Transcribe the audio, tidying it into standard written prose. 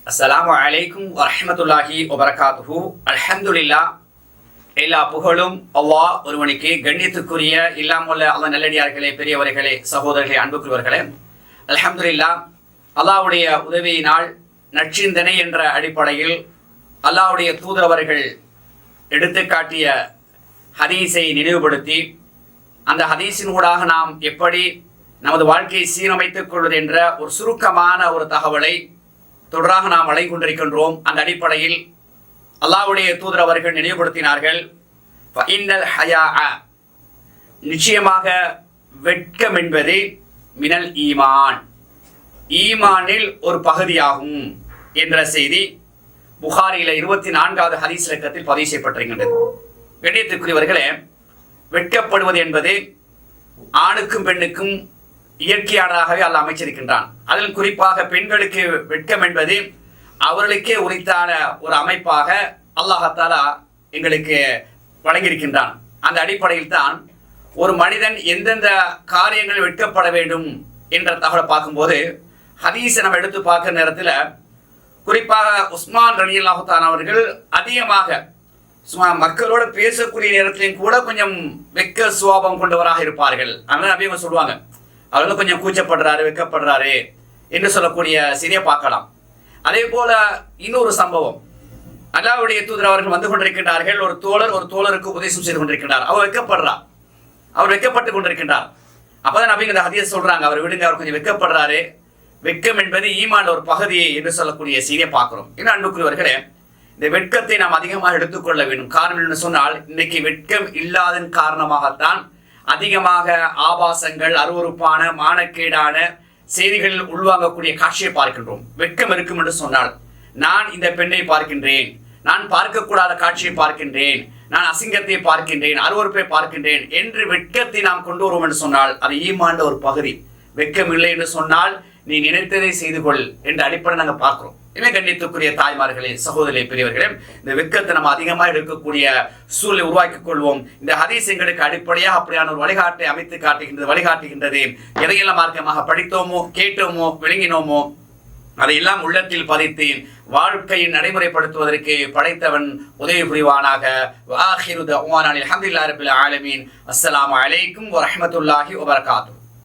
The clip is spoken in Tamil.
அஸ்ஸலாமு அலைக்கும் வரஹ்மத்துல்லாஹி வபரகாத்துஹு. அல்ஹம்துலில்லாஹ். எல்லா புகழும் அல்லாஹ் ஒருவனுக்கு. கண்ணியத்துக்குரிய இல்லாமல் அல்லாஹ் நல்லடியார்களே, பெரியவர்களே, சகோதரர்களே, அன்புக்குரியவர்களே, அல்ஹம்துலில்லாஹ். அல்லாஹ்வுடைய உதவியினால் நற்சிந்தனை என்ற அடிப்படையில் அல்லாஹ்வுடைய தூதரவர்கள் எடுத்து காட்டிய ஹதீஸை நினைவுபடுத்தி அந்த ஹதீஸின் ஊடாக நாம் எப்படி நமது வாழ்க்கையை சீரமைத்துக் கொள்வது என்ற ஒரு சுருக்கமான ஒரு தகவலை தொடராக நாம் வழங்கிக் கொண்டிருக்கின்றோம். அந்த அடிப்படையில் அல்லாஹ்வுடைய தூதர் அவர்கள் நினைவுபடுத்தினார்கள், நிச்சயமாக வெட்கம் என்பது மினல் ஈமான், ஈமானில் ஒரு பகுதியாகும் என்ற செய்தி புகாரில 24வது ஹதீஸ் இலக்கத்தில் பதிவு செய்யப்பட்டிருக்கின்றது. கண்ணியத்திற்குரியவர்களே, வெட்கப்படுவது என்பது ஆணுக்கும் பெண்ணுக்கும் இயற்கையானதாகவே அல்லாஹ் அமைச்சிருக்கின்றான். அதில் குறிப்பாக பெண்களுக்கு வெட்கம் என்பது அவர்களுக்கே உரித்தான ஒரு அமைப்பாக அல்லாஹாலா எங்களுக்கு வழங்கியிருக்கின்றான். அந்த அடிப்படையில் தான் ஒரு மனிதன் எந்தெந்த காரியங்கள் வெட்கப்பட வேண்டும் என்ற தகவலை பார்க்கும்போது ஹதீஸை நம்ம எடுத்து பார்க்குற நேரத்தில் குறிப்பாக உஸ்மான் ரலியல்லாஹு தஆலா அவர்கள் அதிகமாக மக்களோட பேசக்கூடிய நேரத்திலையும் கூட கொஞ்சம் வெட்க சுபாவம் கொண்டவராக இருப்பார்கள். அதனால அப்படியே சொல்லுவாங்க, அவர் வந்து கொஞ்சம் கூச்சப்படுறாரு, வெட்கப்படுறாரு என்று சொல்லக்கூடிய செய்தியை பார்க்கலாம். அதே போல இன்னொரு சம்பவம், அல்லாஹ்வுடைய தூதர் அவர்கள் வந்து கொண்டிருக்கின்றார்கள். ஒரு தோழருக்கு உபதேசம் செய்து கொண்டிருக்கின்றார். அவர் வெட்கப்படுறார், அவர் வெட்கப்பட்டு கொண்டிருக்கின்றார். அப்பதான் நபிங்க ஹதீஸ் சொல்றாங்க, அவர் விடுங்க, அவர் கொஞ்சம் வெட்கப்படுறாரு, வெட்கம் என்பது ஈமான் ஒரு பகுதி என்று சொல்லக்கூடிய செய்தியை பார்க்கிறோம். இன்னும் அன்புக்குரியவர்களே, இந்த வெட்கத்தை நாம் அதிகமாக எடுத்துக்கொள்ள வேண்டும். காரணம் என்று சொன்னால், இன்னைக்கு வெட்கம் இல்லாதன் காரணமாகத்தான் அதிகமாக ஆபாசங்கள், அருவருப்பான, மானக்கேடான செய்திகளில் உள்வாங்கக்கூடிய காட்சியை பார்க்கின்றோம். வெட்கம் இருக்கும் என்று சொன்னால், நான் இந்த பெண்ணை பார்க்கின்றேன், நான் பார்க்கக்கூடாத காட்சியை பார்க்கின்றேன், நான் அசிங்கத்தை பார்க்கின்றேன், அருவருப்பை பார்க்கின்றேன் என்று வெட்கத்தை நாம் கொண்டு வருவோம் என்று சொன்னால் அது ஈமான் ஒரு பகுதி. வெட்கம் இல்லை என்று சொன்னால் நீ நினைத்ததை செய்து கொள் என்ற அடிப்படை நாங்கள் பார்க்கிறோம். எனவே கண்ணியத்துக்குரிய தாய்மார்களே, சகோதரர்களே, பெரியவர்களே, இந்த வெட்கத்தை நம்ம அதிகமாக எடுக்கக்கூடிய சூழலை உருவாக்கிக் கொள்வோம். இந்த ஹதீஸ் எங்களுக்கு அடிப்படையாக அப்படியான ஒரு வழிகாட்டை அமைத்து வழிகாட்டுகின்றது. எதையெல்லாம் மார்க்கமாக படித்தோமோ, கேட்டோமோ, விளங்கினோமோ அதையெல்லாம் உள்ளத்தில் பதித்து வாழ்க்கையை நடைமுறைப்படுத்துவதற்கு படைத்தவன் உதவி புரிவானாக. அல்ஹம்துலில்லாஹி ரப்பில் ஆலமீன். அஸ்ஸலாமு அலைக்கும் வரஹ்மத்துல்லாஹி வபரகாத்துஹு.